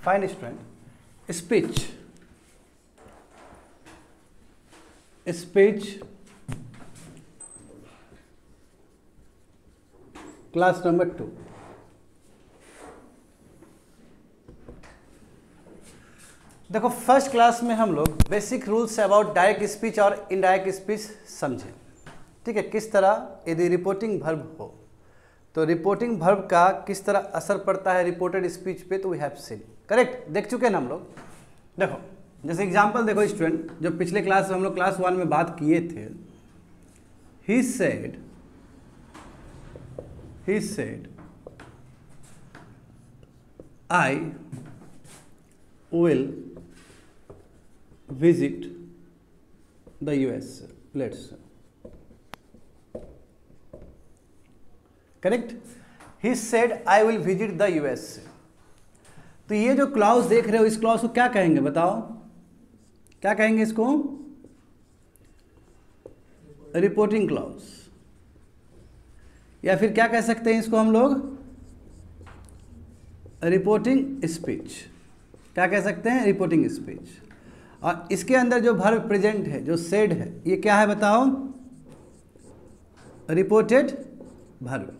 Fine student, speech class number 2। देखो first class में हम लोग basic rules about direct speech और इनडायरेक्ट स्पीच समझे, ठीक है। किस तरह यदि रिपोर्टिंग वर्ब हो तो रिपोर्टिंग वर्ब का किस तरह असर पड़ता है रिपोर्टेड स्पीच पे, तो वी हैव सीन, करेक्ट, देख चुके हैं ना हम लोग। देखो जैसे एग्जांपल देखो स्टूडेंट, जो पिछले क्लास में हम लोग क्लास 1 में बात किए थे, ही said I will visit the US, let's say, correct, he said I will visit the US। तो ये जो क्लॉज देख रहे हो, इस क्लॉज को क्या कहेंगे बताओ, क्या कहेंगे इसको? रिपोर्टिंग क्लॉज, या फिर क्या कह सकते हैं इसको हम लोग? Reporting speech. क्या कह सकते हैं? Reporting speech. और इसके अंदर जो वर्ब प्रेजेंट है, जो सेड है, ये क्या है बताओ? रिपोर्टेड वर्ब,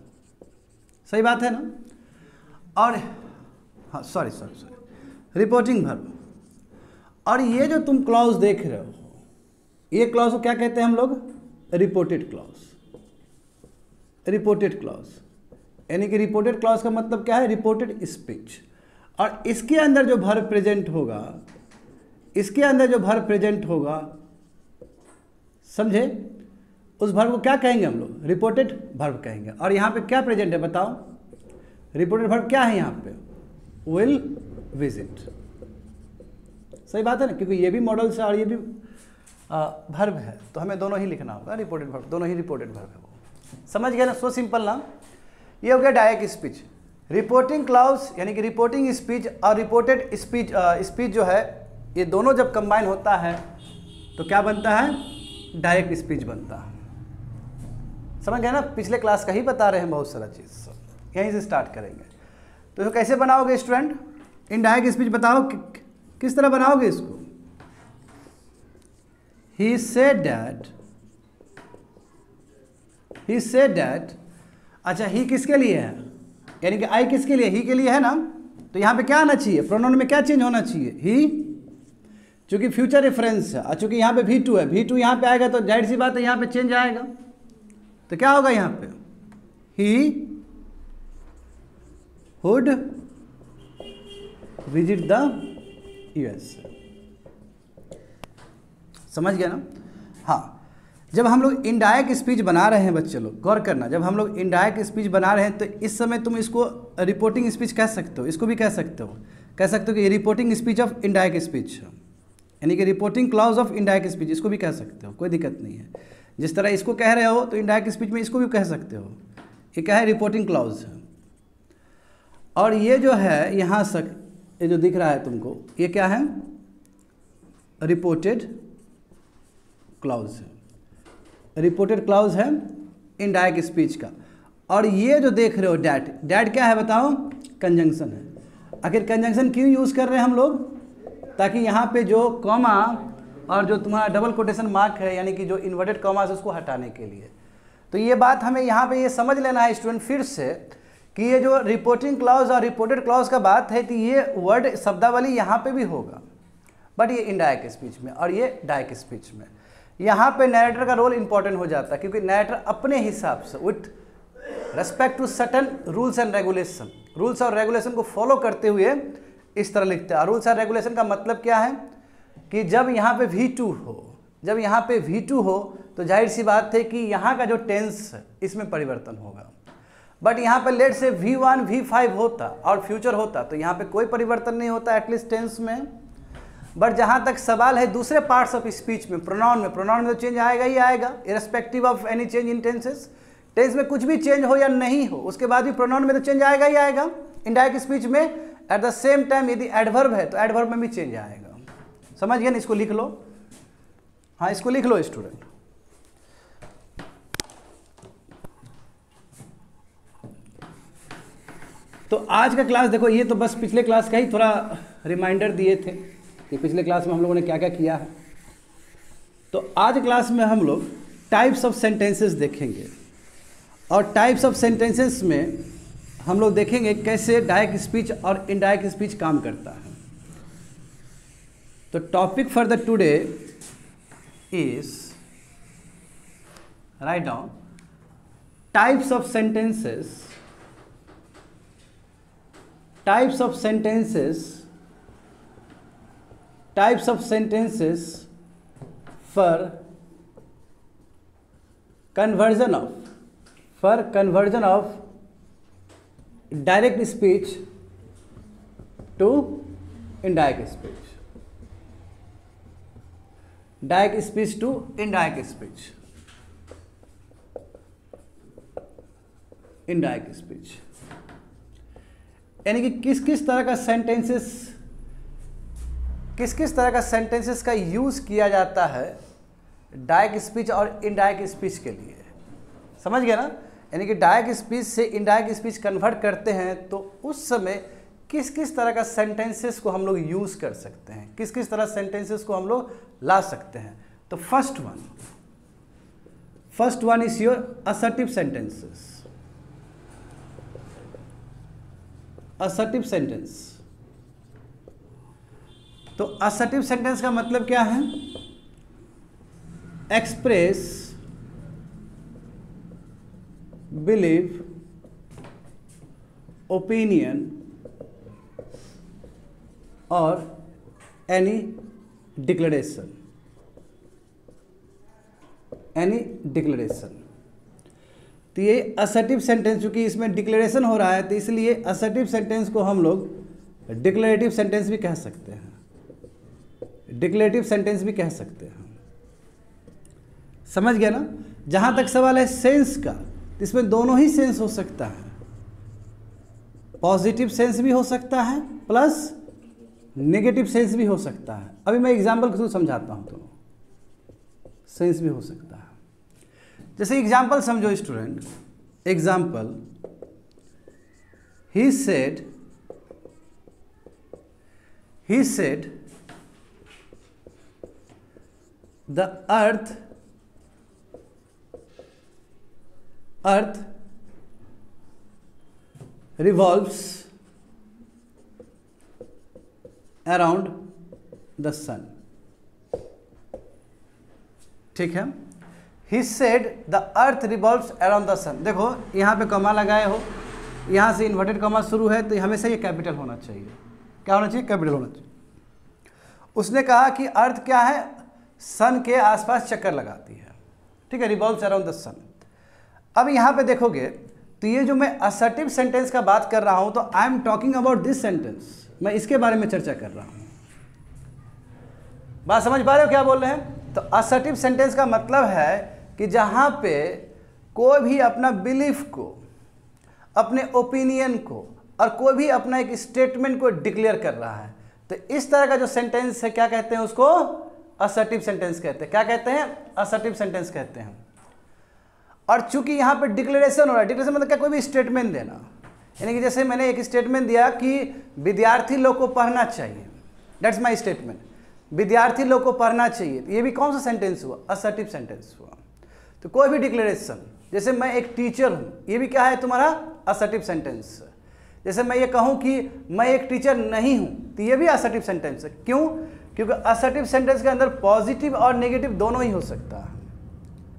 सही बात है ना। और हाँ सॉरी रिपोर्टिंग वर्ब। और ये जो तुम क्लॉज देख रहे हो, ये क्लॉज को क्या कहते हैं हम लोग? Reported clause. रिपोर्टेड क्लॉज यानी कि रिपोर्टेड क्लॉज का मतलब क्या है? Reported speech. और इसके अंदर जो वर्ब प्रेजेंट होगा, इसके अंदर जो वर्ब प्रेजेंट होगा, समझे, उस वर्ब को क्या कहेंगे हम लोग? रिपोर्टेड वर्ब कहेंगे। और यहाँ पे क्या प्रेजेंट है बताओ? रिपोर्टेड वर्ब क्या है यहाँ पे? विल विजिट, सही बात है ना, क्योंकि ये भी मॉडल से और ये भी वर्ब है, तो हमें दोनों ही लिखना होगा। रिपोर्टेड वर्ब, दोनों ही रिपोर्टेड वर्ब है वो, समझ गया ना, सो सिंपल ना। ये हो गया डायरेक्ट स्पीच। रिपोर्टिंग क्लॉज यानी कि रिपोर्टिंग स्पीच और रिपोर्टेड स्पीच जो है, ये दोनों जब कंबाइन होता है तो क्या बनता है? डायरेक्ट स्पीच बनता है। समझ गए ना, पिछले क्लास का ही बता रहे हैं बहुत सारा चीज़, यहीं से स्टार्ट करेंगे। तो इसको कैसे बनाओगे स्टूडेंट? इनडायरेक्ट स्पीच बताओ किस तरह बनाओगे इसको? ही सेड दैट, अच्छा ही किसके लिए है? यानी कि आई किसके लिए? ही के लिए है ना। तो यहाँ पे क्या आना चाहिए? प्रोनाउन में क्या चेंज होना चाहिए? ही, चूंकि फ्यूचर रेफरेंस है और चूंकि यहाँ पे V2 है, V2 यहाँ पे आएगा तो जाहिर सी बात है यहाँ पे चेंज आएगा। तो क्या होगा यहाँ पे? He would visit the US, समझ गया ना। हाँ, जब हम लोग इनडायरेक्ट स्पीच बना रहे हैं बच्चे लोग, गौर करना, जब हम लोग इनडायरेक्ट स्पीच बना रहे हैं तो इस समय तुम इसको रिपोर्टिंग स्पीच कह सकते हो, इसको भी कह सकते हो कि ये reporting speech of indirect speech, यानी कि reporting clause of indirect speech, इसको भी कह सकते हो, कोई दिक्कत नहीं है। जिस तरह इसको कह रहे हो तो इनडायरेक्ट स्पीच में इसको भी कह सकते हो। ये क्या है? रिपोर्टिंग क्लॉज है। और ये जो है यहाँ से, ये जो दिख रहा है तुमको, ये क्या है? रिपोर्टेड क्लॉज है। रिपोर्टेड क्लॉज है इनडायरेक्ट स्पीच का। और ये जो देख रहे हो डैट क्या है बताओ? कंजंक्शन है। आखिर कंजंक्शन क्यों यूज़ कर रहे हैं हम लोग? ताकि यहाँ पे जो कॉमा और जो तुम्हारा डबल कोटेशन मार्क है, यानी कि जो इन्वर्टेड कॉमा है, उसको हटाने के लिए। तो ये बात हमें यहाँ पे ये समझ लेना है स्टूडेंट फिर से, कि ये जो रिपोर्टिंग क्लॉज और रिपोर्टेड क्लॉज का बात है, कि ये वर्ड शब्दावली यहाँ पे भी होगा, बट ये इनडायरेक्ट स्पीच में और ये डायरेक्ट स्पीच में। यहाँ पे नैरेटर का रोल इंपॉर्टेंट हो जाता है, क्योंकि नैरेटर अपने हिसाब से with respect to certain rules and regulation, rules और रेगुलेशन को फॉलो करते हुए इस तरह लिखते हैं। रूल्स और रेगुलेशन का मतलब क्या है? कि जब यहाँ पे V2 हो, तो जाहिर सी बात है कि यहाँ का जो टेंस है इसमें परिवर्तन होगा। बट यहाँ पे लेट से V1 V5 होता और फ्यूचर होता तो यहाँ पे कोई परिवर्तन नहीं होता एटलीस्ट टेंस में। बट जहाँ तक सवाल है दूसरे पार्ट्स ऑफ स्पीच में, प्रोनाउन में तो चेंज आएगा ही आएगा, irrespective of any change in tenses. Tense में कुछ भी चेंज हो या नहीं हो, उसके बाद भी प्रोनाउन में तो चेंज आएगा ही आएगा। इनडायरेक्ट स्पीच में एट द सेम टाइम यदि एडवर्ब है तो एडवर्ब में भी चेंज आएगा। समझ गए ना? इसको लिख लो, हाँ इसको लिख लो स्टूडेंट। तो आज का क्लास देखो, ये तो बस पिछले क्लास का ही थोड़ा रिमाइंडर दिए थे कि पिछले क्लास में हम लोगों ने क्या क्या किया है। तो आज क्लास में हम लोग टाइप्स ऑफ सेंटेंसेस देखेंगे, और टाइप्स ऑफ सेंटेंसेस में हम लोग देखेंगे कैसे डायरेक्ट स्पीच और इनडायरेक्ट स्पीच काम करता है। तो topic for the today is, write down, types of sentences, types of sentences for conversion of direct speech to indirect speech, direct speech to indirect speech, indirect speech, यानी कि किस किस तरह का सेंटेंसेस का यूज़ किया जाता है डायरेक्ट स्पीच और इनडायरेक्ट स्पीच के लिए। समझ गया ना? यानी कि डायरेक्ट स्पीच से इनडायरेक्ट स्पीच कन्वर्ट करते हैं तो उस समय किस किस तरह का सेंटेंसेस को हम लोग यूज़ कर सकते हैं, किस किस तरह सेंटेंसेस को हम लोग ला सकते हैं। तो first one is your assertive sentences. Assertive sentence, तो असर्टिव सेंटेंस का मतलब क्या है? एक्सप्रेस बिलीव ओपिनियन और एनी डिक्लेरेशन, तो ये असर्टिव सेंटेंस, चूंकि इसमें डिक्लेरेशन हो रहा है तो इसलिए असर्टिव सेंटेंस को हम लोग डिक्लेरेटिव सेंटेंस भी कह सकते हैं, समझ गया ना? जहां तक सवाल है सेंस का, तो इसमें दोनों ही सेंस हो सकता है, पॉजिटिव सेंस भी हो सकता है प्लस नेगेटिव सेंस भी हो सकता है। अभी मैं एग्जाम्पल के थ्रू समझाता हूं, दोनों सेंस भी हो सकता है। जैसे एग्जाम्पल समझो student, example, he said the earth revolves around the sun। ठीक है? He said the earth revolves around the sun। देखो यहाँ पे कॉमा लगाए हो, यहाँ से इन्वर्टेड कॉमा शुरू है तो हमेशा ये कैपिटल होना चाहिए। क्या होना चाहिए? कैपिटल होना चाहिए। उसने कहा कि अर्थ क्या है? सन के आसपास चक्कर लगाती है। ठीक है, रिवॉल्व्स अराउंड द सन। अब यहाँ पे देखोगे तो ये जो मैं असर्टिव सेंटेंस का बात कर रहा हूँ, तो I am talking about this sentence, मैं इसके बारे में चर्चा कर रहा हूँ। बात समझ पा रहे हो क्या बोल रहे हैं? तो असर्टिव सेंटेंस का मतलब है कि जहाँ पे कोई भी अपना बिलीफ को, अपने ओपिनियन को और कोई भी अपना एक स्टेटमेंट को डिक्लेयर कर रहा है, तो इस तरह का जो सेंटेंस है क्या कहते हैं? उसको असर्टिव सेंटेंस कहते हैं। क्या कहते हैं? असर्टिव सेंटेंस कहते हैं। और चूंकि यहाँ पे डिक्लेरेशन हो रहा है, डिक्लेरेशन मतलब क्या? कोई भी स्टेटमेंट देना, यानी कि जैसे मैंने एक स्टेटमेंट दिया कि विद्यार्थी लोग को पढ़ना चाहिए, दैट्स माई स्टेटमेंट, विद्यार्थी लोग को पढ़ना चाहिए, ये भी कौन सा सेंटेंस हुआ? असर्टिव सेंटेंस हुआ। तो कोई भी डिक्लेरेशन, जैसे मैं एक टीचर हूँ, ये भी क्या है? तुम्हारा असर्टिव सेंटेंस। जैसे मैं ये कहूँ कि मैं एक टीचर नहीं हूँ, तो ये भी असर्टिव सेंटेंस है। क्यों? क्योंकि असर्टिव सेंटेंस के अंदर पॉजिटिव और नेगेटिव दोनों ही हो सकता है।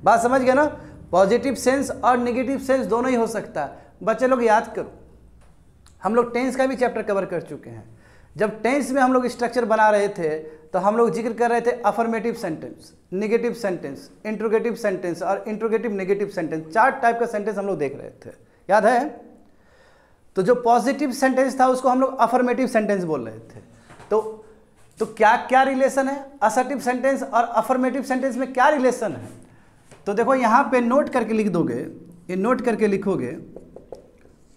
बात समझ गए ना? पॉजिटिव सेंस और नेगेटिव सेंस दोनों ही हो सकता है। बच्चे लोग याद करो, हम लोग टेंस का भी चैप्टर कवर कर चुके हैं। जब टेंस में हम लोग स्ट्रक्चर बना रहे थे तो हम लोग जिक्र कर रहे थे affirmative sentence, negative sentence, interrogative sentence और इंट्रोगेटिव नेगेटिव सेंटेंस। 4 टाइप का सेंटेंस हम लोग देख रहे थे, याद है? तो जो पॉजिटिव सेंटेंस था उसको हम लोग अफर्मेटिव सेंटेंस बोल रहे थे। तो क्या क्या रिलेशन है असर्टिव सेंटेंस और अफर्मेटिव सेंटेंस में? क्या रिलेशन है? तो देखो यहाँ पे नोट करके लिख दोगे, ये नोट करके लिखोगे,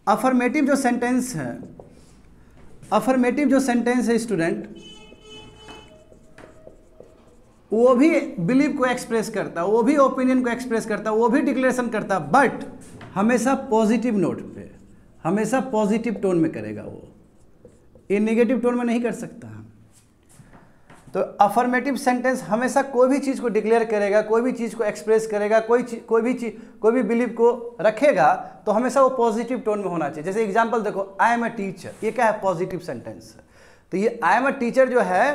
अफर्मेटिव जो सेंटेंस है, अफर्मेटिव जो सेंटेंस है स्टूडेंट, वो भी बिलीव को एक्सप्रेस करता है, वो भी ओपिनियन को एक्सप्रेस करता है, वो भी डिक्लेरेशन करता है, बट हमेशा पॉजिटिव नोट पे, हमेशा पॉजिटिव टोन में करेगा वो। ये नेगेटिव टोन में नहीं कर सकता। तो अफर्मेटिव सेंटेंस हमेशा कोई भी चीज़ को डिक्लेयर करेगा, कोई भी चीज़ को एक्सप्रेस करेगा, कोई भी बिलीव को रखेगा तो हमेशा वो पॉजिटिव टोन में होना चाहिए। जैसे एग्जांपल देखो, आई एम अ टीचर, ये क्या है? पॉजिटिव सेंटेंस है। तो ये आई एम अ टीचर जो है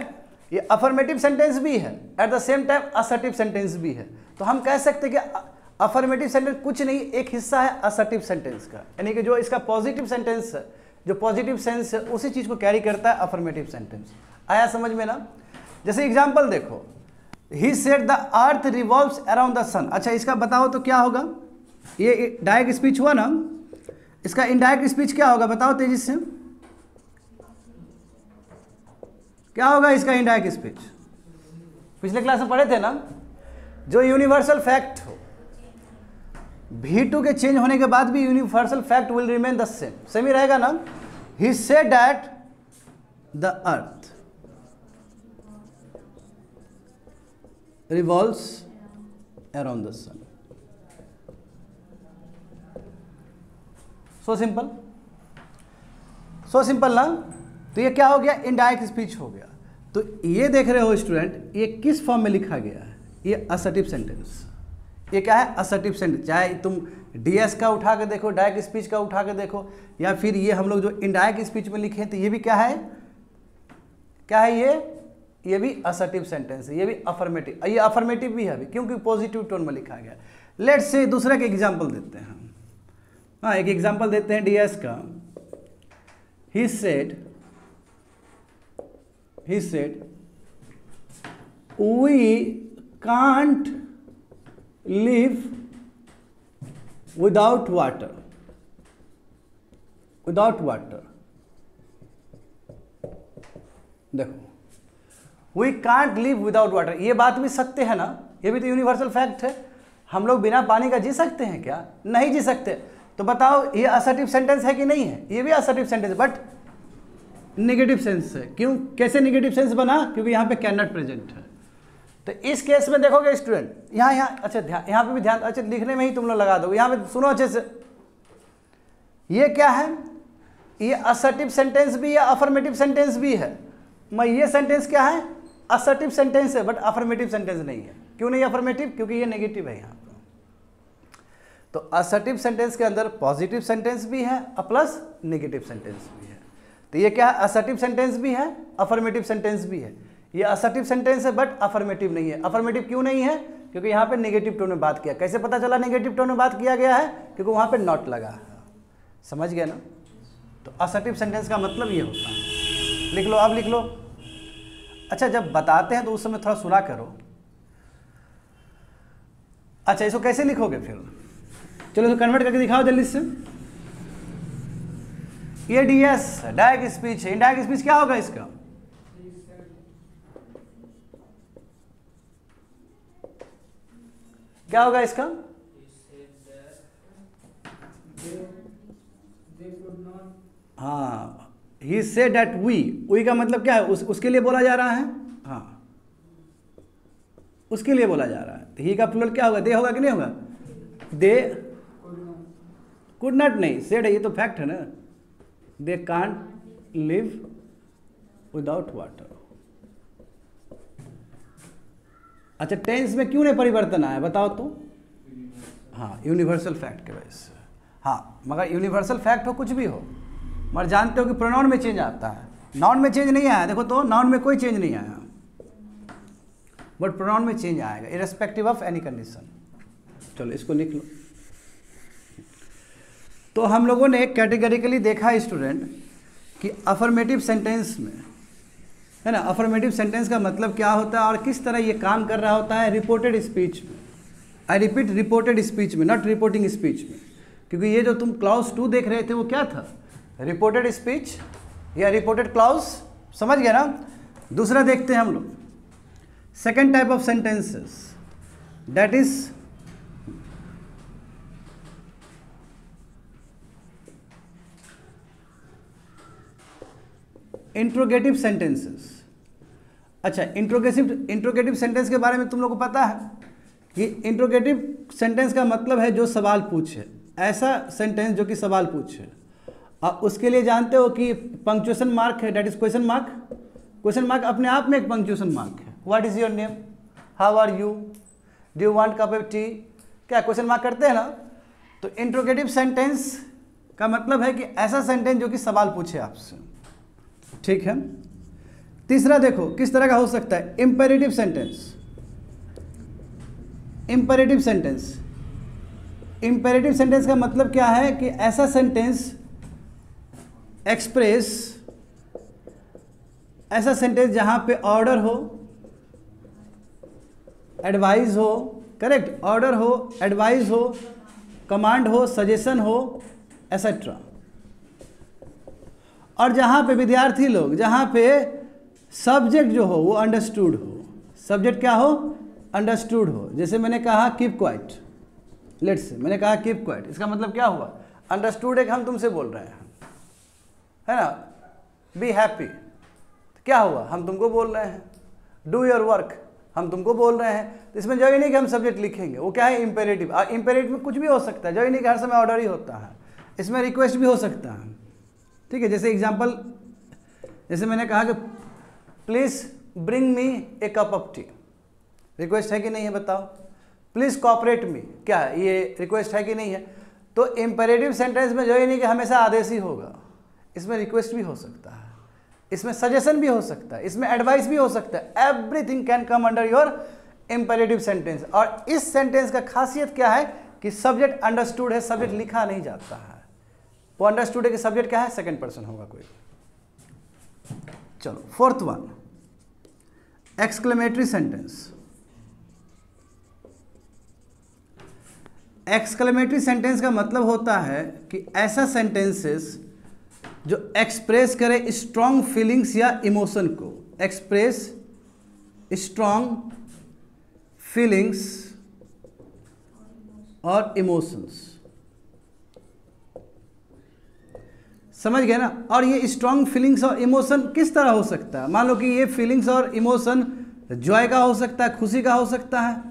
ये अफर्मेटिव सेंटेंस भी है, at the same time assertive sentence भी है। तो हम कह सकते हैं कि अफर्मेटिव सेंटेंस कुछ नहीं, एक हिस्सा है असर्टिव सेंटेंस का, यानी कि जो इसका पॉजिटिव सेंटेंस है, जो पॉजिटिव सेंस है उसी चीज़ को कैरी करता है अफर्मेटिव सेंटेंस। आया समझ में ना? जैसे एग्जाम्पल देखो, he said the earth revolves around the sun. अच्छा, इसका बताओ तो क्या होगा? ये डायरेक्ट स्पीच हुआ ना, इसका इनडायरेक्ट स्पीच क्या होगा? बताओ तेजी से, क्या होगा इसका इनडायरेक्ट स्पीच? पिछले क्लास में पढ़े थे ना, जो यूनिवर्सल फैक्ट हो, V2 के चेंज होने के बाद भी universal fact will remain the same, same ही रहेगा ना। He said that the earth revolves around the sun. So simple, so simple ना। तो ये क्या हो गया? इनडायरेक्ट स्पीच हो गया। तो ये देख रहे हो स्टूडेंट, ये किस फॉर्म में लिखा गया है? ये असर्टिव सेंटेंस। ये क्या है? Assertive sentence. चाहे तुम डीएस का उठा के देखो, डायरेक्ट स्पीच का उठा के देखो, या फिर ये हम लोग जो इनडायरेक्ट स्पीच में लिखे हैं, तो ये भी क्या है? क्या है ये भी असर्टिव सेंटेंस है, ये भी अफर्मेटिव। ये अफर्मेटिव भी है अभी, क्योंकि पॉजिटिव टोन में लिखा गया। लेट्स से दूसरा का एग्जांपल देते हैं हम। हाँ, एक एग्जांपल देते हैं डीएस का। He said we can't live without water. देखो, we can't live without water, ये बात भी सत्य है ना, ये भी तो यूनिवर्सल फैक्ट है। हम लोग बिना पानी का जी सकते हैं क्या? नहीं जी सकते। तो बताओ, ये असर्टिव सेंटेंस है कि नहीं है? ये भी assertive sentence, but negative sense है। क्यों? कैसे नेगेटिव सेंस बना? क्योंकि यहाँ पे कैन नॉट प्रेजेंट है। तो इस केस में देखोगे स्टूडेंट, यहाँ अच्छा ध्यान, यहाँ पे भी ध्यान, अच्छा लिखने में ही तुम लोग लगा दो, यहाँ पे सुनो अच्छे से। ये क्या है? ये असर्टिव सेंटेंस भी है, अफर्मेटिव सेंटेंस भी है। मैं ये सेंटेंस क्या है? असर्टिव सेंटेंस है, बट अफर्मेटिव सेंटेंस नहीं है। क्यों नहीं अफर्मेटिव? क्योंकि ये नेगेटिव है यहाँ पर। तो असर्टिव सेंटेंस के अंदर पॉजिटिव सेंटेंस भी है और प्लस नेगेटिव सेंटेंस भी है। तो ये क्या है? असर्टिव सेंटेंस भी है, अफर्मेटिव सेंटेंस भी है। ये असर्टिव सेंटेंस है बट अफर्मेटिव नहीं है। अफर्मेटिव क्यों नहीं है? क्योंकि यहाँ पे नेगेटिव टोन में बात किया। कैसे पता चला नेगेटिव टोन में बात किया गया है? क्योंकि वहाँ पे नॉट लगा है। समझ गए ना? तो असर्टिव सेंटेंस का मतलब ये होता है। लिख लो, अब लिख लो। अच्छा, जब बताते हैं तो उस समय थोड़ा सुना करो। अच्छा, इसको कैसे लिखोगे फिर? चलो इसको कन्वर्ट करके दिखाओ जल्दी से। ये डीएस डायरेक्ट स्पीच है। इनडायरेक्ट स्पीच क्या होगा इसका? क्या होगा इसका? हाँ, ही सेड दैट वी का मतलब क्या है? उसके लिए बोला जा रहा है। हाँ, उसके लिए बोला जा रहा है। ही का प्लूरल क्या होगा? दे होगा कि नहीं होगा? दे कुड नॉट नहीं, सेड है, ये तो फैक्ट है ना। They can't live without water. अच्छा, टेंस में क्यों नहीं परिवर्तन आया बताओ तो? हाँ, यूनिवर्सल फैक्ट के वजह से। हाँ, मगर यूनिवर्सल फैक्ट हो कुछ भी हो, मगर जानते हो कि प्रोनाउन में चेंज आता है, नाउन में चेंज नहीं आया। देखो तो नाउन में कोई चेंज नहीं आया, बट प्रोनाउन में चेंज आएगा इरेस्पेक्टिव ऑफ एनी कंडीशन। चलो इसको लिख लो। तो हम लोगों ने कैटेगरिकली देखा स्टूडेंट कि अफर्मेटिव सेंटेंस में, है ना, अफर्मेटिव सेंटेंस का मतलब क्या होता है और किस तरह ये काम कर रहा होता है रिपोर्टेड स्पीच में। आई रिपीट, रिपोर्टेड स्पीच में, नॉट रिपोर्टिंग स्पीच में। क्योंकि ये जो तुम क्लाउज 2 देख रहे थे वो क्या था? रिपोर्टेड स्पीच या रिपोर्टेड क्लाउज। समझ गया ना? दूसरा देखते हैं हम लोग, second type of sentences, that is interrogative sentences. अच्छा, इंट्रोगेटिव सेंटेंस के बारे में तुम लोग को पता है कि इंट्रोगेटिव सेंटेंस का मतलब है जो सवाल पूछे, ऐसा सेंटेंस जो कि सवाल पूछे। और उसके लिए जानते हो कि पंक्चुएशन मार्क है, that is question mark. Question mark अपने आप में एक पंक्चुएशन मार्क है। What is your name, how are you, do you want cup of tea, क्या क्वेश्चन मार्क करते हैं ना। तो इंट्रोगेटिव सेंटेंस का मतलब है कि ऐसा सेंटेंस जो कि सवाल पूछे आपसे, ठीक है। तीसरा देखो किस तरह का हो सकता है, imperative sentence. Imperative sentence, imperative sentence का मतलब क्या है कि ऐसा सेंटेंस एक्सप्रेस, ऐसा सेंटेंस जहां पे ऑर्डर हो, एडवाइस हो, करेक्ट, ऑर्डर हो, एडवाइस हो, कमांड हो, सजेशन हो, एसेट्रा। और जहां पे विद्यार्थी लोग, जहां पे सब्जेक्ट जो हो वो अंडरस्टूड हो। सब्जेक्ट क्या हो, अंडरस्टूड हो। जैसे मैंने कहा कीप क्वाइट, लेट्स से मैंने कहा कीप क्वाइट, इसका मतलब क्या हुआ, अंडरस्टूड है कि हम तुमसे बोल रहे हैं, है ना। बी हैप्पी, क्या हुआ, हम तुमको बोल रहे हैं। डू योर वर्क, हम तुमको बोल रहे हैं। तो इसमें जो ही नहीं कि हम सब्जेक्ट लिखेंगे, वो क्या है, इंपेरेटिव। इंपेरेटिव में कुछ भी हो सकता है, जो ही नहीं कि हर समय ऑर्डर ही होता है। इसमें रिक्वेस्ट भी हो सकता है, ठीक है। जैसे एग्जांपल, जैसे मैंने कहा कि please bring me A cup of T, request है कि नहीं है बताओ। प्लीज़ कॉपरेट मी, क्या है, ये रिक्वेस्ट है कि नहीं है। तो इंपेरेटिव सेंटेंस में जो ही नहीं कि हमेशा आदेश ही होगा, इसमें रिक्वेस्ट भी हो सकता है, इसमें सजेशन भी हो सकता है, इसमें एडवाइस भी हो सकता है। Everything can come under your imperative sentence. और इस सेंटेंस का खासियत क्या है कि सब्जेक्ट अंडरस्टूड है, सब्जेक्ट लिखा नहीं जाता है। वो अंडरस्टूड है कि सब्जेक्ट क्या है, सेकंड पर्सन होगा कोई। चलो fourth one, exclamatory sentence. Exclamatory sentence का मतलब होता है कि ऐसा सेंटेंसेस जो एक्सप्रेस करे स्ट्रॉन्ग फीलिंग्स या इमोशन को, एक्सप्रेस स्ट्रॉन्ग फीलिंग्स और इमोशंस, समझ गए ना। और ये स्ट्रॉन्ग फीलिंग्स और इमोशन किस तरह हो सकता है, मान लो कि ये फीलिंग्स और इमोशन जॉय का हो सकता है, खुशी का हो सकता है,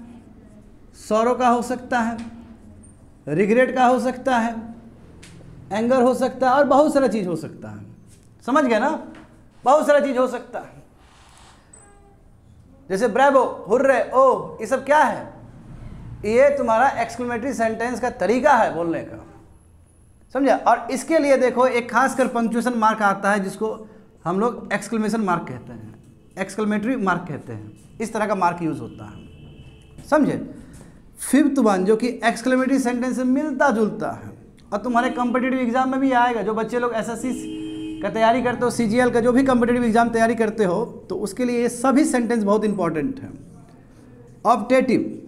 सॉरो का हो सकता है, रिग्रेट का हो सकता है, एंगर हो सकता है, और बहुत सारा चीज़ हो सकता है। समझ गए ना, बहुत सारा चीज़ हो सकता है। जैसे ब्रेवो, हुर्रे, ओ, ये सब क्या है, ये तुम्हारा एक्सक्लेमेटरी सेंटेंस का तरीका है बोलने का, समझा। और इसके लिए देखो एक खासकर पंक्चुएशन मार्क आता है जिसको हम लोग एक्सक्लेमेशन मार्क कहते हैं, एक्सक्लेमेटरी मार्क कहते हैं। इस तरह का मार्क यूज होता है, समझे। फिफ्थ वन जो कि एक्सक्लेमेटरी सेंटेंस से मिलता जुलता है और तुम्हारे कॉम्पिटिटिव एग्जाम में भी आएगा। जो बच्चे लोग एसएससी का तैयारी करते हो, सीजीएल का जो भी कॉम्पिटिटिव एग्जाम तैयारी करते हो, तो उसके लिए ये सभी सेंटेंस बहुत इंपॉर्टेंट है। Optative,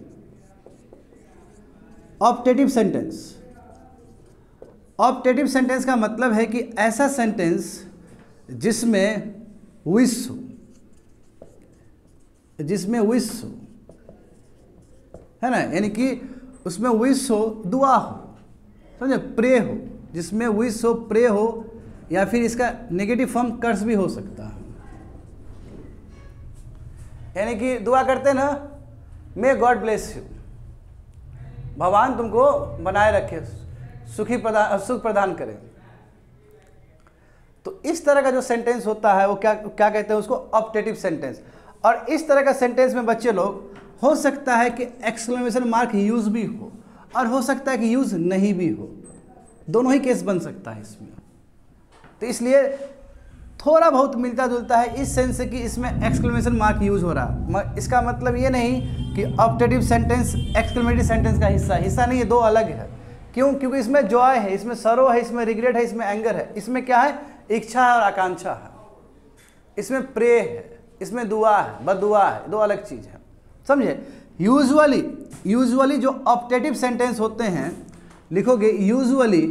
optative sentence, optative sentence का मतलब है कि ऐसा सेंटेंस जिसमें विश हो, जिसमें विश हो, है ना, यानी कि उसमें विश हो, दुआ हो, समझे, प्रे हो, जिसमें विश हो, प्रे हो, या फिर इसका नेगेटिव फॉर्म कर्स भी हो सकता है। यानी कि दुआ करते ना, मे गॉड ब्लेस यू, भगवान तुमको बनाए रखे, सुख प्रदान करे। तो इस तरह का जो सेंटेंस होता है वो क्या कहते हैं उसको, ऑप्टेटिव सेंटेंस। और इस तरह का सेंटेंस में बच्चे लोग हो सकता है कि एक्सक्लेमेशन मार्क यूज भी हो और हो सकता है कि यूज नहीं भी हो, दोनों ही केस बन सकता है इसमें। तो इसलिए थोड़ा बहुत मिलता जुलता है इस सेंस से कि इसमें एक्सक्लेमेशन मार्क यूज हो रहा। इसका मतलब ये नहीं कि ऑप्टेटिव सेंटेंस एक्सक्लेमेटरी सेंटेंस का हिस्सा नहीं है, दो अलग है। क्यों? क्योंकि इसमें जॉय है, इसमें सरो है, इसमें रिग्रेट है, इसमें एंगर है। इसमें क्या है, इच्छा है और आकांक्षा है। इसमें प्रे है, इसमें दुआ है, बदुआ है, दो अलग चीज़ है, समझे। यूजुअली जो ऑप्टेटिव सेंटेंस होते हैं, लिखोगे usually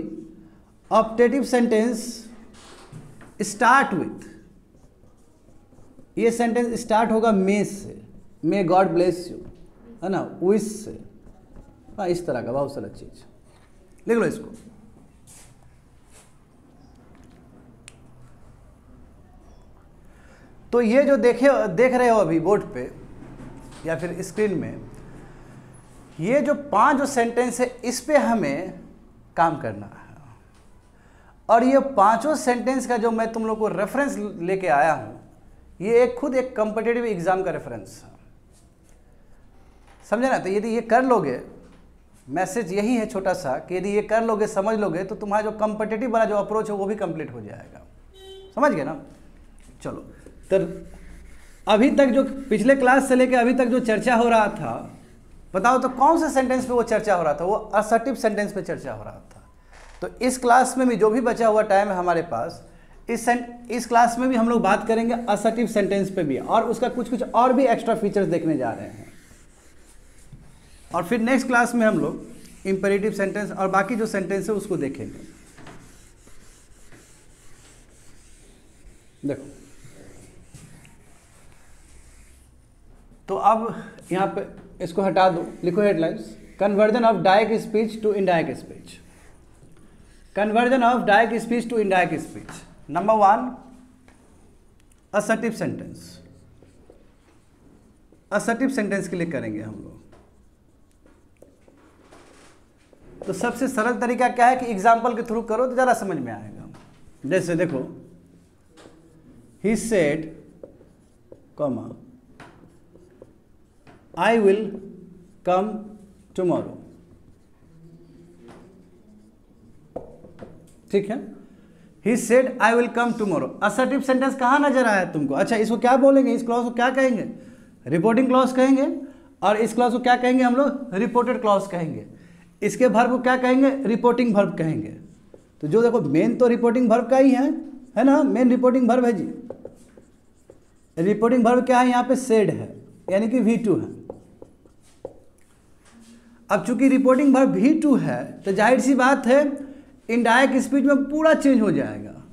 optative sentence start with, ये सेंटेंस स्टार्ट होगा मे से, मे गॉड ब्लेस यू, है ना, विश से, हाँ, इस तरह का बहुत सारा चीज लिख लो इसको। तो ये जो देख रहे हो अभी बोर्ड पे या फिर स्क्रीन में, ये जो 5 जो सेंटेंस है, इस पे हमें काम करना है। और ये पांचों सेंटेंस का जो मैं तुम लोग को रेफरेंस लेके आया हूँ, ये खुद एक कॉम्पिटिटिव एग्जाम का रेफरेंस है, समझे ना। तो यदि ये कर लोगे, मैसेज यही है छोटा सा कि यदि ये कर लोगे, समझ लोगे, तो तुम्हारा जो कॉम्पिटिटिव वाला जो अप्रोच है वो भी कंप्लीट हो जाएगा, समझ गए ना। चलो, तो अभी तक जो पिछले क्लास से लेके अभी तक जो चर्चा हो रहा था, बताओ तो कौन से सेंटेंस पे वो चर्चा हो रहा था? वो असर्टिव सेंटेंस पे चर्चा हो रहा था। तो इस क्लास में भी जो भी बचा हुआ टाइम है हमारे पास, इस क्लास में भी हम लोग बात करेंगे असर्टिव सेंटेंस पे भी, और उसका कुछ और भी एक्स्ट्रा फीचर्स देखने जा रहे हैं। और फिर नेक्स्ट क्लास में हम लोग इंपेरेटिव सेंटेंस और बाकी जो सेंटेंस है उसको देखेंगे। देखो, तो अब यहाँ पे इसको हटा दो, लिखो headlines, conversion of direct speech to indirect speech. Conversion of direct speech to indirect speech. Number 1, assertive sentence. Assertive sentence के लिए करेंगे हम लोग। तो सबसे सरल तरीका क्या है कि एग्जाम्पल के थ्रू करो तो ज़्यादा समझ में आएगा। जैसे देखो, he said, comma, I will come tomorrow. ठीक है, ही said I will come tomorrow. Assertive sentence कहाँ नजर आया तुमको? अच्छा, इसको क्या बोलेंगे? इस क्लॉज को क्या कहेंगे? रिपोर्टिंग क्लॉज कहेंगे। और इस क्लॉज को क्या कहेंगे हम लोग? रिपोर्टेड क्लॉज कहेंगे। इसके वर्ब को क्या कहेंगे? रिपोर्टिंग वर्ब कहेंगे। तो जो देखो, मेन तो रिपोर्टिंग वर्ब का ही है ना, मेन रिपोर्टिंग वर्ब है जी। रिपोर्टिंग वर्ब क्या है? यहाँ पे सेड है, यानी कि V2 है। अब चूंकि रिपोर्टिंग वर्ब V2 है, तो जाहिर सी बात है इनडायरेक्ट स्पीच में पूरा चेंज हो जाएगा।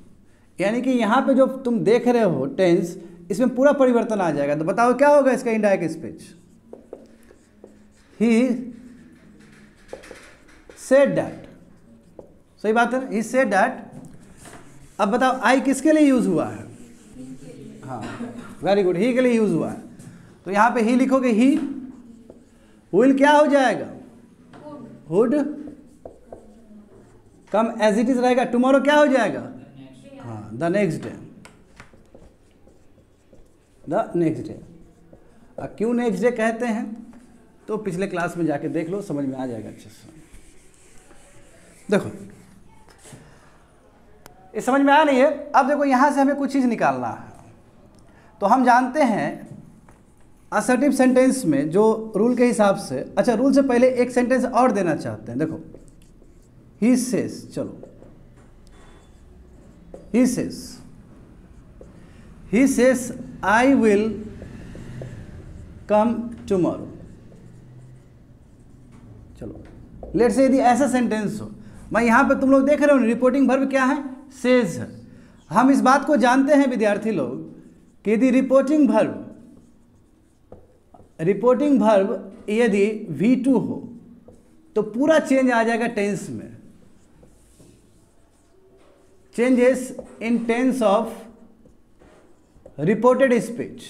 यानी कि यहाँ पे जो तुम देख रहे हो टेंस, इसमें पूरा परिवर्तन आ जाएगा। तो बताओ क्या होगा इसका indirect speech? He said that. सही बात है, ही सेड दैट। अब बताओ आई किसके लिए यूज हुआ है? हाँ, वेरी गुड, ही के लिए यूज हुआ है। तो यहाँ पे ही लिखोगे, ही विल क्या हो जाएगा? Would come as it is रहेगा। टुमारो क्या हो जाएगा? हाँ, the next day. The next day. क्यों नेक्स्ट डे कहते हैं तो पिछले क्लास में जाके देख लो, समझ में आ जाएगा अच्छे से। देखो, ये समझ में आया नहीं है? अब देखो, यहां से हमें कुछ चीज निकालना है। तो हम जानते हैं असर्टिव सेंटेंस में जो रूल के हिसाब से, अच्छा रूल से पहले एक सेंटेंस और देना चाहते हैं। देखो, ही सेज, चलो, he says I will come tomorrow. चलो, लेट से यदि ऐसा सेंटेंस हो, मैं यहां पे तुम लोग देख रहे हो रिपोर्टिंग वर्ब क्या है? सेज है। हम इस बात को जानते हैं विद्यार्थी लोग कि यदि रिपोर्टिंग वर्ब यदि V2 हो तो पूरा चेंज आ जाएगा टेंस में। Changes in tense of reported speech.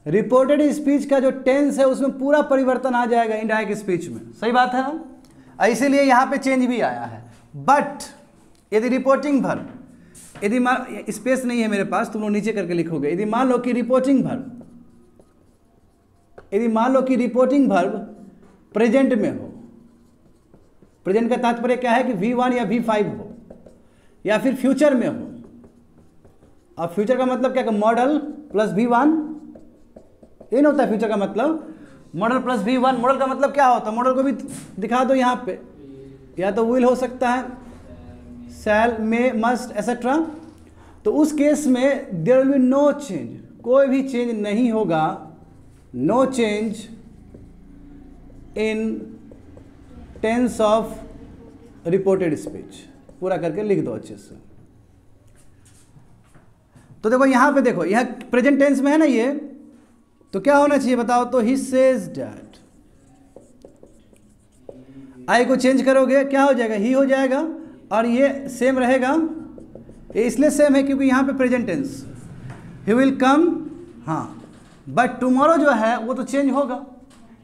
Reported speech का जो टेंस है उसमें पूरा परिवर्तन आ जाएगा इनडायरेक्ट स्पीच में। सही बात है ना? इसीलिए यहां पे चेंज भी आया है। बट यदि रिपोर्टिंग वर्ब, यदि स्पेस नहीं है मेरे पास, तुम लोग नीचे करके लिखोगे, यदि मान लो कि रिपोर्टिंग वर्ब प्रेजेंट में हो, प्रेजेंट का तात्पर्य क्या है कि V1 या V5 हो, या फिर फ्यूचर में हो। अब फ्यूचर का मतलब क्या? मॉडल प्लस V1, ये नहीं होता फ्यूचर का मतलब, मॉडल प्लस V1। मॉडल का मतलब क्या होता है? मॉडल को भी दिखा दो यहाँ पे, या तो विल हो सकता है, शैल, मे, मस्ट, एसेट्रा। तो उस केस में there will be no change, कोई भी चेंज नहीं होगा। No change in tense of reported speech. पूरा करके लिख दो अच्छे से। तो देखो यहां पे, देखो यह प्रेजेंट टेंस में है ना ये, तो क्या होना चाहिए बताओ? तो ही सेज दैट। आई को चेंज करोगे क्या हो जाएगा? ही हो जाएगा। और ये सेम रहेगा, ये इसलिए सेम है क्योंकि यहां पे present tense, he will come. हाँ, बट टुमारो जो है वो तो चेंज होगा,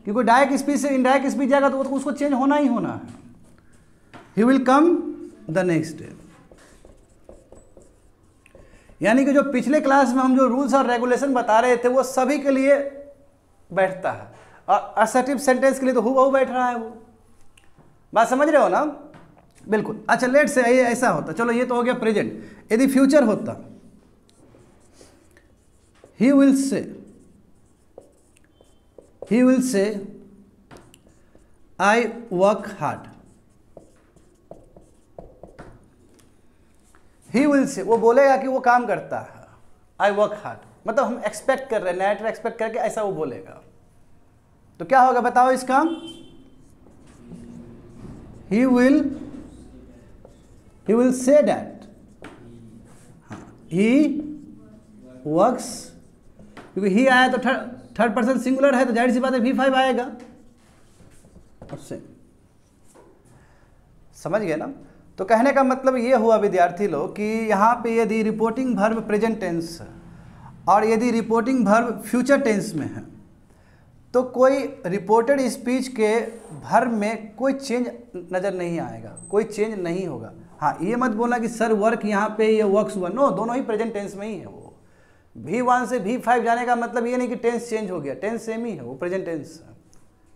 क्योंकि डायरेक्ट स्पीच से इनडायरेक्ट स्पीच जाएगा तो उसको चेंज होना ही होना है। ही will come the next day. यानी कि जो पिछले क्लास में हम जो रूल्स और रेगुलेशन बता रहे थे वो सभी के लिए बैठता है, और असर्टिव सेंटेंस के लिए तो हूबहू बैठ रहा है वो। बात समझ रहे हो ना? बिल्कुल। अच्छा, लेट से ऐसा होता, चलो ये तो हो गया प्रेजेंट। यदि फ्यूचर होता, he will say I work hard. He will say, वो बोलेगा कि वो काम करता है, आई वर्क हार्ड, मतलब हम एक्सपेक्ट कर रहे हैं, नैरेटर एक्सपेक्ट करके ऐसा वो बोलेगा, तो क्या होगा बताओ इसका? he will say that he works, क्योंकि ही आया तो थर्ड पर्सन सिंगुलर है, तो जाहिर सी बात है V5 आएगा। उससे समझ गए ना? तो कहने का मतलब ये हुआ विद्यार्थी लोग कि यहाँ पे यदि रिपोर्टिंग वर्ब प्रेजेंट टेंस और यदि रिपोर्टिंग वर्ब फ्यूचर टेंस में है तो कोई रिपोर्टेड स्पीच के वर्ब में कोई चेंज नज़र नहीं आएगा, कोई चेंज नहीं होगा। हाँ, ये मत बोलना कि सर वर्क यहाँ पे ये वर्क्स हुआ, नो, दोनों ही प्रेजेंट टेंस में ही है। वो V1 से V5 जाने का मतलब ये नहीं कि टेंस चेंज हो गया, टेंस सेम ही है, वो प्रेजेंट टेंस।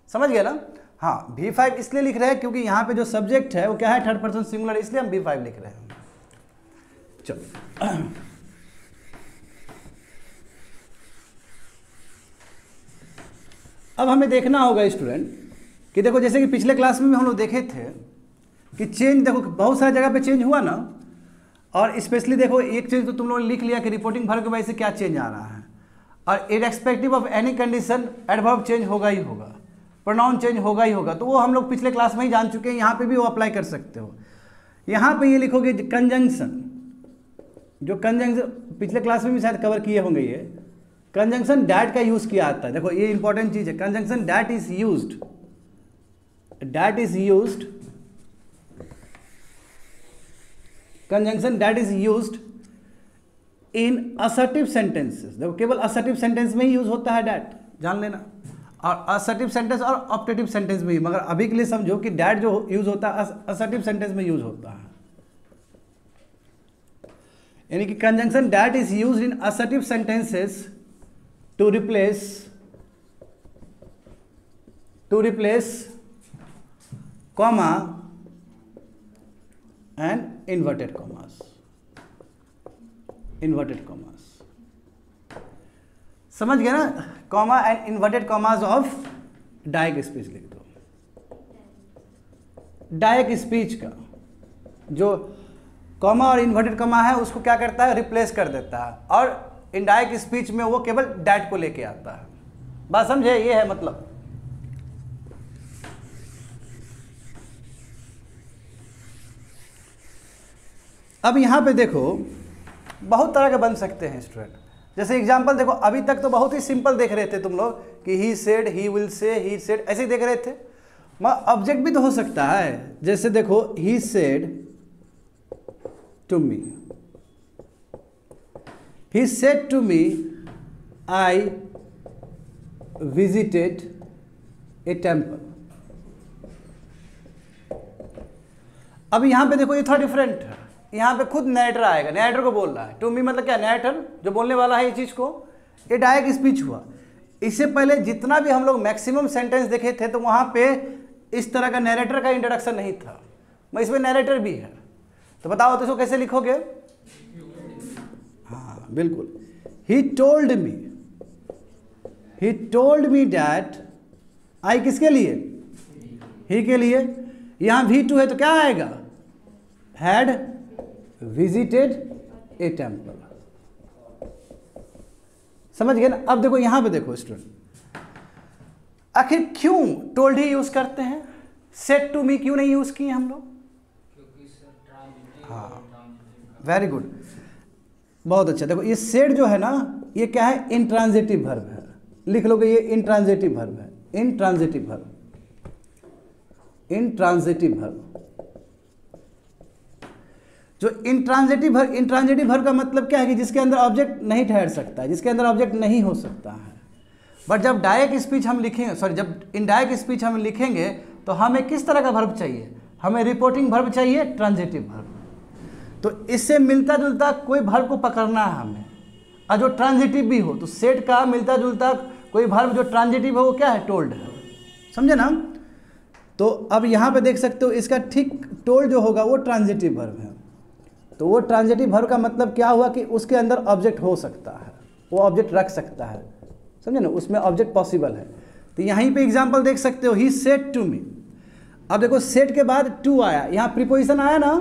समझ गया ना? हाँ, V5 इसलिए लिख रहे हैं क्योंकि यहाँ पे जो सब्जेक्ट है वो क्या है, थर्ड पर्सन सिंगुलर, इसलिए हम V5 लिख रहे हैं। चलो, अब हमें देखना होगा स्टूडेंट कि देखो, जैसे कि पिछले क्लास में भी हम लोग देखे थे कि चेंज, देखो बहुत सारी जगह पे चेंज हुआ ना, और स्पेशली देखो एक चीज़ तो तुम लोगों ने लिख लिया कि रिपोर्टिंग वर्ब की वजह से क्या चेंज आ रहा है, और irrespective of any condition adverb change होगा ही होगा, प्रोनाउन चेंज होगा ही होगा, तो वो हम लोग पिछले क्लास में ही जान चुके हैं, यहाँ पे भी वो अप्लाई कर सकते हो। यहाँ पे ये लिखोगे कंजंक्शन, जो कंजंक्शन पिछले क्लास में भी शायद कवर किए होंगे, ये कंजंक्शन डैट का यूज किया आता है। देखो ये इंपॉर्टेंट चीज है, conjunction that is used, conjunction that is used in assertive sentences. देखो केवल असर्टिव सेंटेंस में ही यूज होता है डैट, जान लेना, और असर्टिव सेंटेंस और ऑप्टेटिव सेंटेंस में ही, मगर अभी के लिए समझो कि डैट जो यूज होता है असर्टिव सेंटेंस में यूज होता है। यानी कि conjunction that is used in assertive sentences to replace comma and inverted commas, समझ गए ना? Comma and inverted commas of direct speech लिख दो। डायरेक्ट स्पीच का जो कॉमा और इन्वर्टेड कॉमा है उसको क्या करता है, रिप्लेस कर देता है, और इनडायरेक्ट स्पीच में वो केवल डैट को लेके आता है। बात समझे? ये है मतलब। अब यहां पे देखो बहुत तरह के बन सकते हैं स्टूडेंट। जैसे एग्जांपल देखो, अभी तक तो बहुत ही सिंपल देख रहे थे तुम लोग कि he said, he will say, he said, ऐसे ही देख रहे थे। मगर ऑब्जेक्ट भी तो हो सकता है। जैसे देखो, he said to me, he said to me I visited a temple। अब यहां पे देखो ये थोड़ा डिफरेंट है, यहां पे खुद नैरेटर आएगा, नैरेटर को बोल रहा है। टू मी मतलब क्या, नैरेटर जो बोलने वाला है ये चीज को, ये डायरेक्ट स्पीच हुआ। इससे पहले जितना भी हम लोग मैक्सिमम सेंटेंस देखे थे तो वहां पे इस तरह का नैरेटर का इंट्रोडक्शन नहीं था, मगर इसमें नैरेटर भी है। तो बताओ तो इसको कैसे लिखोगे? हाँ बिल्कुल, he told me that, आई किसके लिए, ही के लिए, यहां V2 है तो क्या आएगा, had visited a temple। समझ गए ना? अब देखो यहां पे देखो स्टूडेंट, आखिर क्यों टोल्ड ही यूज करते हैं, सेड टू मी क्यों नहीं यूज किए हम लोग? हाँ वेरी गुड, बहुत अच्छा। देखो ये सेड जो है ना, ये क्या है, इंट्रांजिटिव वर्ब है। लिख लोगे ये इंट्रांजिटिव वर्ब है, इंट्रांजिटिव वर्ब, इंट्रांजिटिव वर्ब। जो इंट्रांजिटिव वर्ब का मतलब क्या है कि जिसके अंदर ऑब्जेक्ट नहीं ठहर सकता है, जिसके अंदर ऑब्जेक्ट नहीं हो सकता है। बट जब डायरेक्ट स्पीच हम लिखेंगे, सॉरी जब इनडायरेक्ट स्पीच हम लिखेंगे तो हमें किस तरह का वर्ब चाहिए, हमें रिपोर्टिंग वर्ब चाहिए, ट्रांजिटिव वर्ब। तो इससे मिलता जुलता कोई वर्ब को पकड़ना है हमें, और जो ट्रांजिटिव भी हो, तो सेट का मिलता जुलता कोई वर्ब जो ट्रांजिटिव हो वो क्या है, टोल्ड है, समझे ना। तो अब यहाँ पे देख सकते हो इसका ठीक टोल्ड जो होगा वो ट्रांजिटिव वर्ब है। तो वो ट्रांजिटिव वर्ब का मतलब क्या हुआ कि उसके अंदर ऑब्जेक्ट हो सकता है, वो ऑब्जेक्ट रख सकता है, समझे ना, उसमें ऑब्जेक्ट पॉसिबल है। तो यहीं पे एग्जांपल देख सकते हो, ही सेड टू मी। अब देखो सेड के बाद टू आया, यहाँ प्रीपोजिशन आया ना।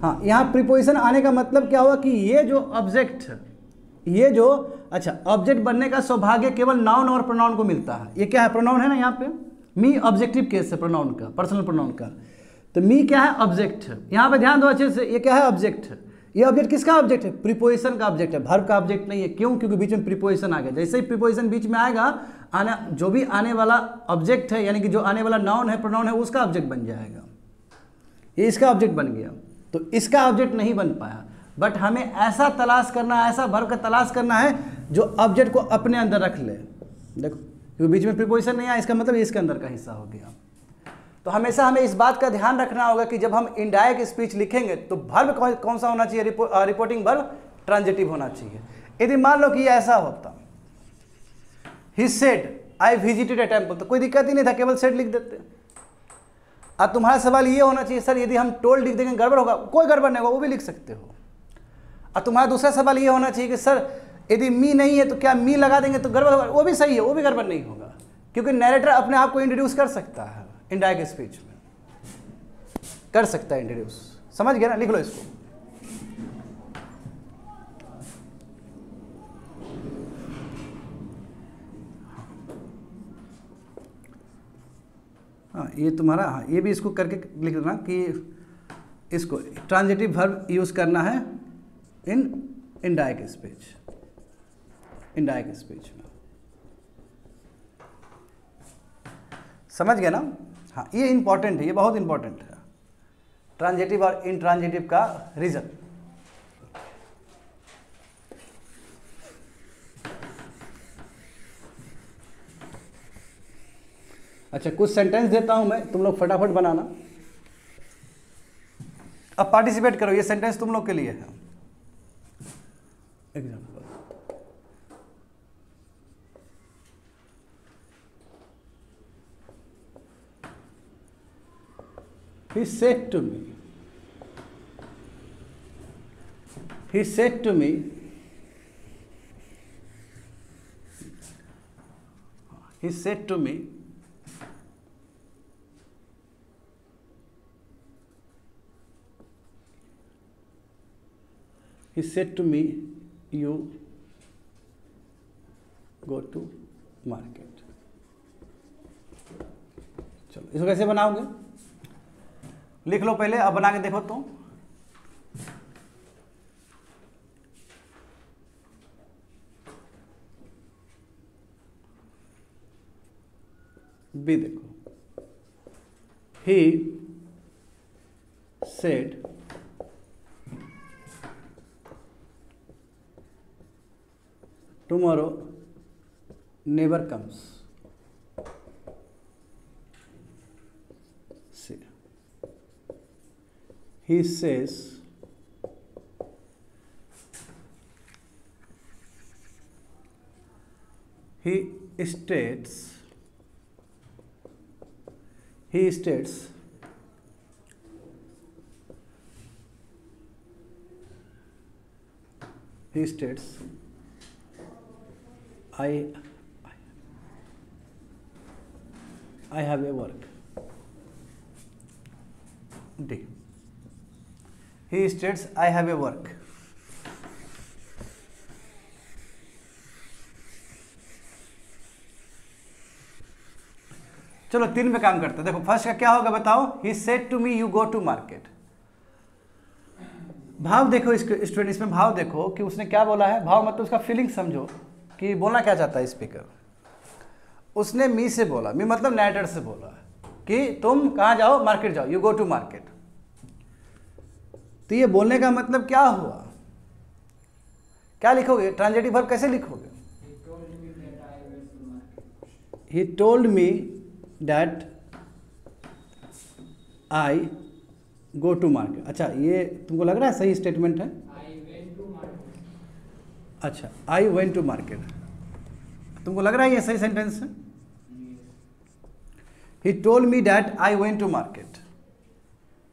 हाँ, यहाँ प्रीपोजिशन आने का मतलब क्या हुआ कि ये जो ऑब्जेक्ट, ये जो अच्छा ऑब्जेक्ट बनने का सौभाग्य केवल नाउन और प्रोनाउन को मिलता है। ये क्या है, प्रोनाउन है ना, यहाँ पे मी ऑब्जेक्टिव केस है प्रोनाउन का, पर्सनल प्रोनाउन का। तो मी क्या है, ऑब्जेक्ट है। यहाँ पे ध्यान दो अच्छे से, ये क्या है, ऑब्जेक्ट है। ये ऑब्जेक्ट किसका ऑब्जेक्ट है, प्रीपोजिशन का ऑब्जेक्ट है, वर्ब का ऑब्जेक्ट नहीं है। क्यों, क्योंकि बीच में प्रीपोजिशन आ गया। जैसे ही प्रीपोजिशन बीच में आएगा, आना जो भी आने वाला ऑब्जेक्ट है, यानी कि जो आने वाला नाउन है, प्रोनाउन है, उसका ऑब्जेक्ट बन जाएगा। ये इसका ऑब्जेक्ट बन गया, तो इसका ऑब्जेक्ट नहीं बन पाया। बट हमें ऐसा तलाश करना है, ऐसा वर्ब का तलाश करना है जो ऑब्जेक्ट को अपने अंदर रख ले। देखो, क्योंकि बीच में प्रीपोजिशन नहीं आया, इसका मतलब इसके अंदर का हिस्सा हो गया। तो हमेशा हमें इस बात का ध्यान रखना होगा कि जब हम इनडायरेक्ट स्पीच लिखेंगे तो वर्ब कौन सा होना चाहिए, रिपोर्टिंग वर्ब ट्रांजिटिव होना चाहिए। यदि मान लो कि ये ऐसा होता, ही said I visited a temple, तो कोई दिक्कत ही नहीं था, केवल सेड लिख देते। अब तुम्हारा सवाल ये होना चाहिए, सर यदि हम टोल्ड लिख देंगे गड़बड़ होगा? कोई गड़बड़ नहीं होगा, वो भी लिख सकते हो। अब तुम्हारा दूसरा सवाल ये होना चाहिए कि सर यदि मी नहीं है तो क्या मी लगा देंगे तो गड़बड़ होगा? वो भी सही है, वो भी गड़बड़ नहीं होगा, क्योंकि नैरेटर अपने आप को इंट्रोड्यूस कर सकता है, इनडायरेक्ट स्पीच में कर सकता है इंट्रोड्यूस। समझ गया ना, लिख लो इसको। हाँ, ये तुम्हारा, हाँ ये भी इसको करके लिख देना कि इसको ट्रांजिटिव वर्ब यूज करना है इन इनडायरेक्ट स्पीच, इनडायरेक्ट स्पीच में। समझ गया ना। हाँ, ये इंपॉर्टेंट है, ये बहुत इंपॉर्टेंट है, ट्रांजिटिव और इनट्रांजिटिव का रीजन। अच्छा, कुछ सेंटेंस देता हूं मैं, तुम लोग फटाफट बनाना। अब पार्टिसिपेट करो, ये सेंटेंस तुम लोग के लिए है। Example, he said to me, he said to me, he said to me, he said to me, you go to market। चलो, इसको कैसे बनाओगे, लिख लो पहले, अब बना के देखो तो। बी देखो, he said tomorrow never comes। See, he says he states I have a work। D, he states I have a work। चलो 3 पे काम करते हैं। देखो फर्स्ट का क्या होगा बताओ, he said to me you go to market। भाव देखो स्टूडेंट, इसमें भाव देखो कि उसने क्या बोला है। भाव मतलब उसका फीलिंग समझो कि बोलना क्या चाहता है स्पीकर। उसने मी से बोला, मी मतलब नैरेटर से बोला कि तुम कहाँ जाओ, मार्केट जाओ, यू गो टू मार्केट। तो ये बोलने का मतलब क्या हुआ, क्या लिखोगे, ट्रांजिटिव वर्ब कैसे लिखोगे? He told me that I go to market. अच्छा, ये तुमको लग रहा है सही स्टेटमेंट है? अच्छा, आई वेंट टू मार्केट, तुमको लग रहा है ये सही सेंटेंस है? He told me that I went to market,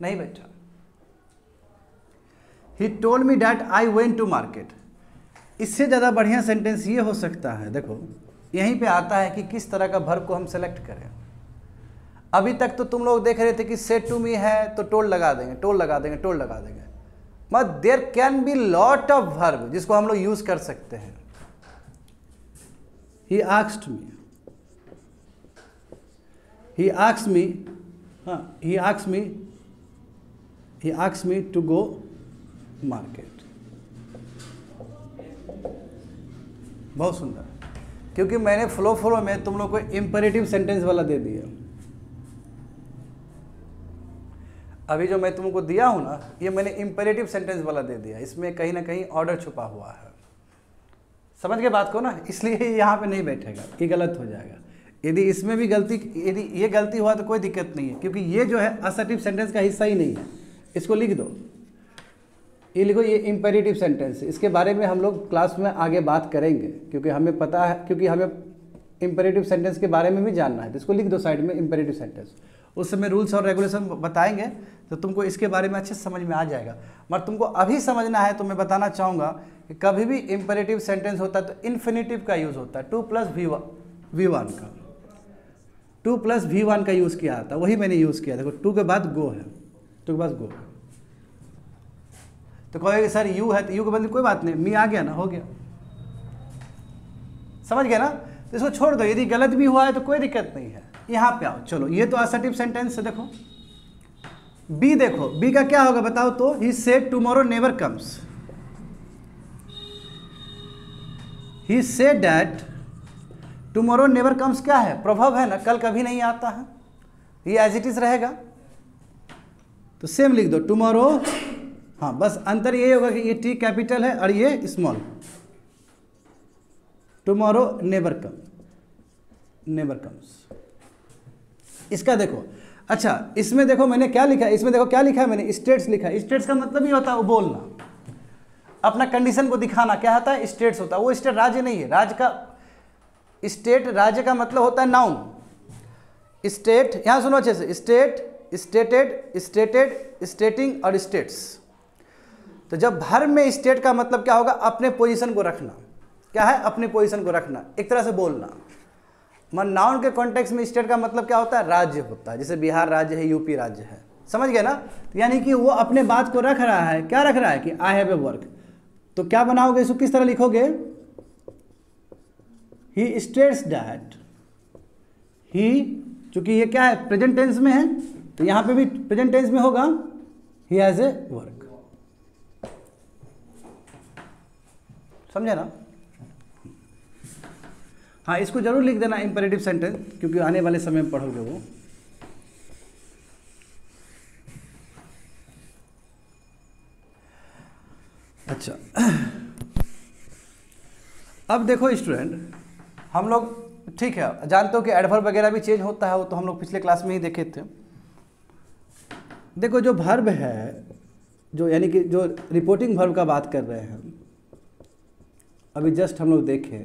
नहीं बेटा, he told me that I went to market. इससे ज़्यादा बढ़िया सेंटेंस ये हो सकता है, देखो यहीं पे आता है कि किस तरह का वर्ब को हम सेलेक्ट करें। अभी तक तो तुम लोग देख रहे थे कि सेड टू मी है तो टोल्ड लगा देंगे, टोल्ड लगा देंगे, टोल्ड लगा देंगे, but there can be lot of verb जिसको हम लोग यूज कर सकते हैं। He asked me, he asked me, he asked me to go market। बहुत सुंदर, क्योंकि मैंने फ्लो में तुम लोग को इंपेरेटिव सेंटेंस वाला दे दिया। अभी जो मैं तुमको दिया हूं ना, ये मैंने इंपेरेटिव सेंटेंस वाला दे दिया, इसमें कहीं ना कहीं ऑर्डर छुपा हुआ है। समझ गए बात को ना? इसलिए यहाँ पे नहीं बैठेगा, ये गलत हो जाएगा। यदि इसमें भी गलती, यदि ये गलती हुआ तो कोई दिक्कत नहीं है, क्योंकि ये जो है असर्टिव सेंटेंस का हिस्सा ही नहीं है। इसको लिख दो, ये लिखो, ये इंपेरेटिव सेंटेंस, इसके बारे में हम लोग क्लास में आगे बात करेंगे, क्योंकि हमें पता है, क्योंकि हमें इंपेरेटिव सेंटेंस के बारे में भी जानना है। तो इसको लिख दो साइड में, इंपेरेटिव सेंटेंस। उस समय रूल्स और रेगुलेशन बताएंगे तो तुमको इसके बारे में अच्छे समझ में आ जाएगा। मगर तुमको अभी समझना है तो मैं बताना चाहूँगा कि कभी भी इंपेरेटिव सेंटेंस होता है तो इन्फिनेटिव का यूज़ होता है, 2 + V1 का, 2 + V1 का यूज़ किया जाता है, वही मैंने यूज़ किया। देखो 2 के बाद गो है, 2 के बाद गो। तो कहोगे सर यू है, तो यू के बदले कोई बात नहीं, मी आ गया ना, हो गया। समझ गया ना? तो इसको छोड़ दो, यदि गलत भी हुआ है तो कोई दिक्कत नहीं है। यहाँ पे आओ, चलो ये तो असर्टिव सेंटेंस है। देखो बी, देखो बी का क्या होगा बताओ तो? He said tomorrow never comes, he said that tomorrow never comes क्या है? प्रभाव है ना, कल कभी नहीं आता है, ये एज इट इज रहेगा। तो सेम लिख दो, टुमारो। हाँ, बस अंतर ये होगा कि ये टी कैपिटल है और ये स्मॉल। Tomorrow never comes. इसका देखो, अच्छा इसमें देखो मैंने क्या लिखा है, इसमें देखो क्या लिखा है मैंने, स्टेट्स लिखा है। स्टेट्स का मतलब ये होता है वो बोलना, अपना कंडीशन को दिखाना, क्या होता है? स्टेट्स होता है। वो स्टेट राज्य नहीं है, राज्य का स्टेट, राज्य का मतलब होता है नाउन। स्टेट, यहाँ सुनो अच्छे से, स्टेट, स्टेटेड, स्टेटेड, स्टेटिंग और स्टेट्स। तो जब भर में स्टेट का मतलब क्या होगा? अपने पोजीशन को रखना। क्या है? अपने पोजीशन को रखना, एक तरह से बोलना। मगर नाउन के कॉन्टेक्स्ट में स्टेट का मतलब क्या होता है? राज्य होता है। जैसे बिहार राज्य है, यूपी राज्य है, समझ गए ना? यानी कि वो अपने बात को रख रहा है। क्या रख रहा है? कि आई हैव ए वर्क। तो क्या बनाओगे इसको, किस तरह लिखोगे? ही स्टेट्स दैट ही, चूंकि ये क्या है? प्रेजेंट टेंस में है, तो यहाँ पे भी प्रेजेंट टेंस में होगा, ही हैज ए वर्क। समझे ना? हाँ, इसको जरूर लिख देना इंपेरेटिव सेंटेंस, क्योंकि आने वाले समय में पढ़ोगे वो। अच्छा, अब देखो स्टूडेंट, हम लोग ठीक है जानते हो कि एडवर्ब वगैरह भी चेंज होता है, वो तो हम लोग पिछले क्लास में ही देखे थे। देखो जो वर्ब है, जो यानी कि जो रिपोर्टिंग वर्ब का बात कर रहे हैं अभी जस्ट हम लोग देखे,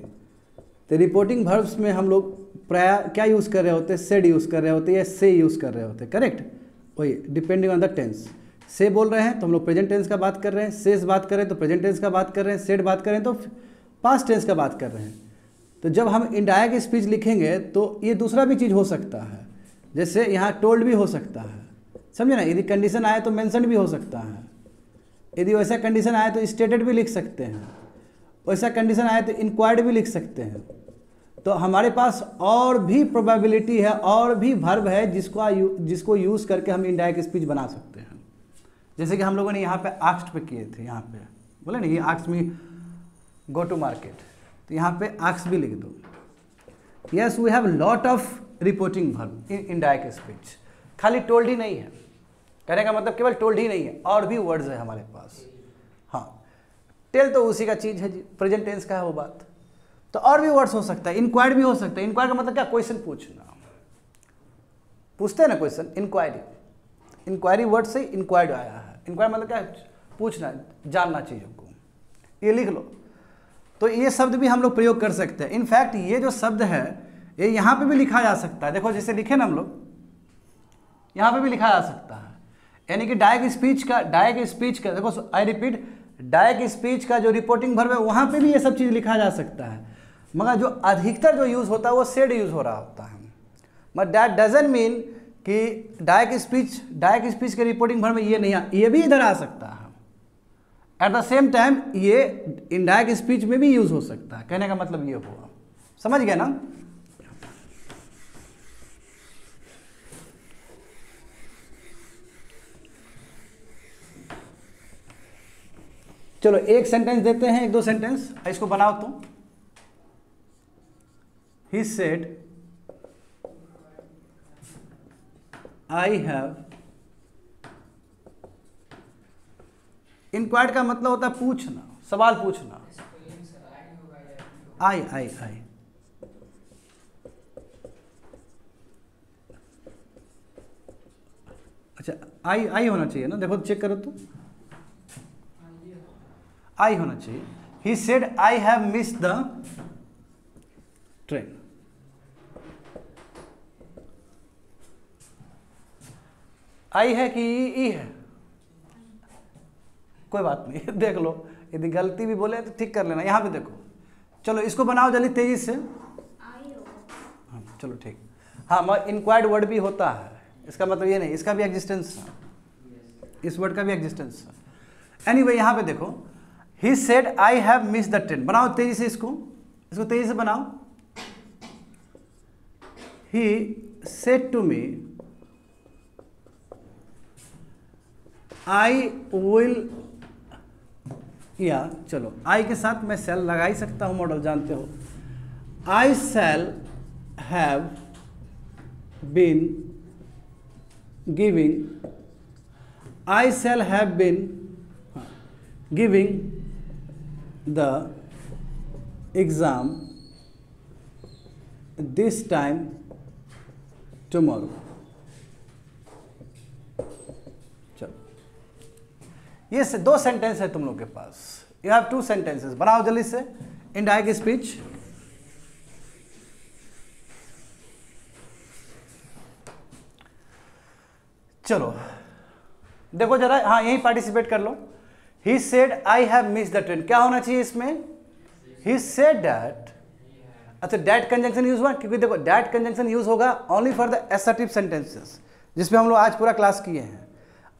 तो रिपोर्टिंग वर्ब्स में हम लोग प्राय क्या यूज़ कर रहे होते हैं? सेड यूज़ कर रहे होते हैं या से यूज़ कर रहे होते हैं, करेक्ट? वही डिपेंडिंग ऑन द टेंस। से बोल रहे हैं तो हम लोग प्रेजेंट टेंस का बात कर रहे हैं, सेज बात कर रहे हैं तो प्रेजेंट टेंस का बात कर रहे हैं, सेड बात कर रहे हैं तो पास्ट टेंस का बात कर रहे हैं। तो जब हम इनडायरेक्ट स्पीच लिखेंगे तो ये दूसरा भी चीज़ हो सकता है, जैसे यहाँ टोल्ड भी हो सकता है, समझे ना? यदि कंडीशन आए तो मेंशन भी हो सकता है, यदि वैसा कंडीशन आए तो स्टेटेड भी लिख सकते हैं, वैसा कंडीशन आए तो इंक्वायर्ड भी लिख सकते हैं। तो हमारे पास और भी प्रोबेबिलिटी है, और भी वर्ब है जिसको यूज़ करके हम इनडायरेक्ट स्पीच बना सकते हैं। जैसे कि हम लोगों ने यहाँ पे आस्क्ड पे किए थे, यहाँ पे बोले ना ये asked me go to market, तो यहाँ पे आस्क्ड भी लिख दो। Yes, we have lot of reporting verb in indirect speech. खाली टोल्ड ही नहीं है, कहने का मतलब केवल टोल्ड ही नहीं है, और भी वर्ड्स है हमारे पास। हाँ, टेल तो उसी का चीज़ है जी, प्रेजेंट टेंस का है वो बात। तो और भी वर्ड्स हो सकता है, इंक्वायर्ड भी हो सकता है। इंक्वायर का मतलब क्या? क्वेश्चन पूछना, पूछते हैं ना क्वेश्चन, इंक्वायरी। इंक्वायरी वर्ड से इंक्वायर्ड आया है। इंक्वायरी मतलब क्या है? पूछना, जानना चीज़ों को। ये लिख लो। तो ये शब्द भी हम लोग प्रयोग कर सकते हैं। इनफैक्ट ये जो शब्द है ये यहाँ पे भी लिखा जा सकता है। देखो जैसे लिखे ना हम लोग, यहाँ पे भी लिखा जा सकता है। यानी कि डायरेक्ट स्पीच का देखो, आई रिपीट, डायरेक्ट स्पीच का जो रिपोर्टिंग वर्ब है वहाँ पे भी ये सब चीज़ लिखा जा सकता है, मगर जो अधिकतर जो यूज़ होता है वो सेड यूज़ हो रहा होता है। बट दैट डजंट मीन कि डायरेक्ट स्पीच के रिपोर्टिंग वर्ब में ये नहीं ये भी इधर आ सकता है। एट द सेम टाइम ये इनडायरेक्ट स्पीच में भी यूज़ हो सकता है। कहने का मतलब ये हुआ, समझ गए ना? चलो एक सेंटेंस देते हैं, 1-2 सेंटेंस, इसको बनाओ तुम। He said, I have, inquired का मतलब होता है पूछना, सवाल पूछना। आई अच्छा, आई होना चाहिए ना, देखो चेक करो तो, आई होना चाहिए। He said, I have missed the train. आई है कि ई है? कोई बात नहीं, देख लो, यदि गलती भी बोले तो ठीक कर लेना। यहाँ पे देखो, चलो इसको बनाओ जल्दी तेजी से। हाँ चलो ठीक। हाँ मगर इंक्वायर्ड वर्ड भी होता है, इसका मतलब ये नहीं, इसका भी एग्जिस्टेंस है, इस वर्ड का भी एग्जिस्टेंस है। एनीवे यहाँ पे देखो, he said I have miss the train. बनाओ तेजी से इसको तेजी से बनाओ। He said to me I will, या चलो आई के साथ मैं सेल लगा ही सकता हूँ, मॉडल जानते हो। I shall have been giving, I shall have been giving the exam this time tomorrow. ये 2 सेंटेंस है तुम लोग के पास। You have 2 sentences. बनाओ जल्दी से इनडायरेक्ट स्पीच। चलो देखो जरा, हाँ यही पार्टिसिपेट कर लो। He said I have miss the train, क्या होना चाहिए इसमें? He said that. अच्छा डैट कंजंक्शन यूज हुआ, क्योंकि देखो डैट कंजंक्शन यूज होगा only for the assertive sentences, जिसमें हम लोग आज पूरा क्लास किए हैं।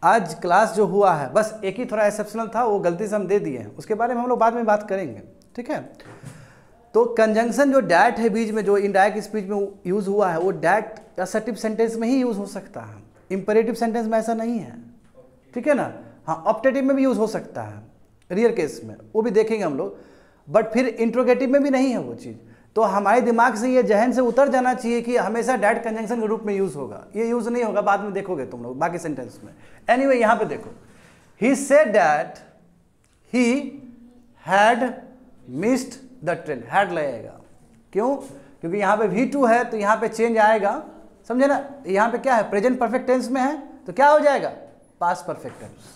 आज क्लास जो हुआ है बस एक ही थोड़ा एक्सेप्शनल था, वो गलती से हम दे दिए हैं, उसके बारे में हम लोग बाद में बात करेंगे, ठीक है। तो कंजंक्शन जो डैट है बीच में, जो इनडायरेक्ट स्पीच में यूज़ हुआ है, वो डैट असर्टिव सेंटेंस में ही यूज़ हो सकता है, इंपेरेटिव सेंटेंस में ऐसा नहीं है, ठीक है ना। हाँ ऑप्टेटिव में भी यूज़ हो सकता है, रियर केस में, वो भी देखेंगे हम लोग, बट फिर इंट्रोगेटिव में भी नहीं है वो चीज़। तो हमारे दिमाग से ये जहन से उतर जाना चाहिए कि हमेशा डैट कंजंक्शन के रूप में यूज़ होगा, ये यूज़ नहीं होगा, बाद में देखोगे तुम लोग बाकी सेंटेंस में। एनीवे यहाँ पे देखो, he said that he had missed the train, had लगेगा, क्यों? क्योंकि यहाँ पे V2 है तो यहाँ पे चेंज आएगा, समझे ना। यहाँ पे क्या है, प्रेजेंट परफेक्ट टेंस में है तो क्या हो जाएगा, past perfect tense.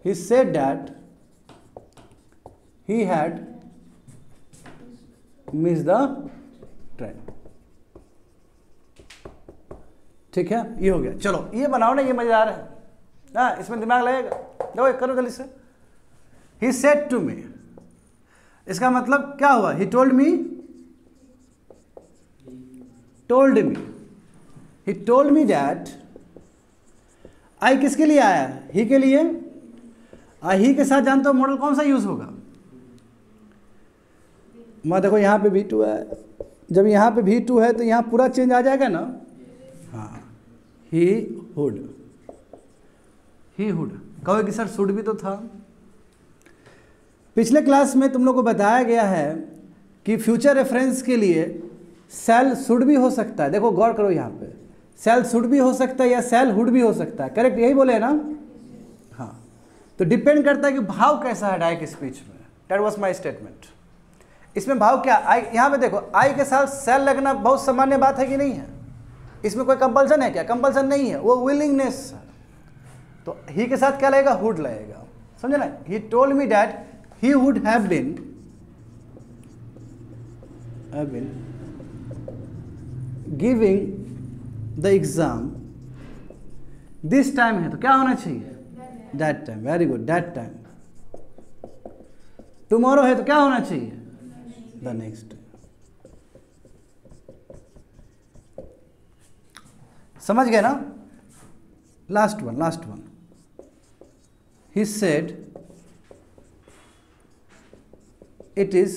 He said that he had missed the train, ठीक है, ये हो गया। चलो ये बनाओ ना, ये मजेदार है ना, इसमें दिमाग लगेगा। देखो करो जल्दी से। He said to me, इसका मतलब क्या हुआ? He told me, he told me that, I किसके लिए आया है? ही के लिए। ही के साथ जानते हो मॉडल कौन सा यूज होगा? मैं देखो यहाँ पे V2 है, जब यहाँ पे V2 है तो यहाँ पूरा चेंज आ जाएगा ना। हाँ ही हुड, कहोगे कि सर शुड भी तो था। पिछले क्लास में तुम लोग को बताया गया है कि फ्यूचर रेफरेंस के लिए सेल शुड भी हो सकता है। देखो गौर करो, यहाँ पे सेल शुड भी हो सकता है या सेल हुड भी हो सकता है, करेक्ट यही बोले ना। हाँ तो डिपेंड करता है कि भाव कैसा है डायरेक्ट स्पीच में। That was my statement. इसमें भाव क्या, आई, यहाँ पे देखो आई के साथ सेल लगना बहुत सामान्य बात है कि नहीं है? इसमें कोई कंपल्सन है क्या? कंपल्सन नहीं है, वो विलिंगनेस है। तो ही के साथ क्या लगेगा? वुड लगेगा, समझे ना? He told me that he would have been giving the exam this time है, तो क्या होना चाहिए? That time. Very good, that time. Tomorrow है तो क्या होना चाहिए? The next. समझ गए ना? Last one. He said it is,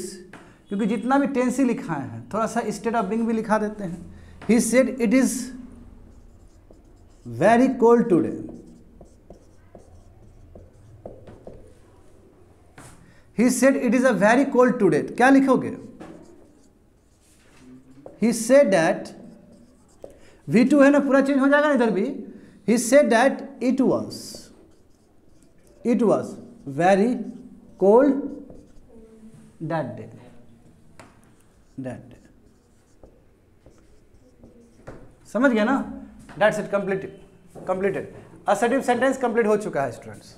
क्योंकि जितना भी टेंस ही लिखा है थोड़ा सा स्टेट ऑफ बीइंग भी लिखा देते हैं। ही said it is very cold today. He said it is a very cold today, क्या लिखोगे? ही सेड दैट, V2 है ना, पूरा चेंज हो जाएगा ना इधर भी। ही said that it was very cold that day. समझ गया ना? That's it, completed. Assertive sentence complete हो चुका है स्टूडेंट्स।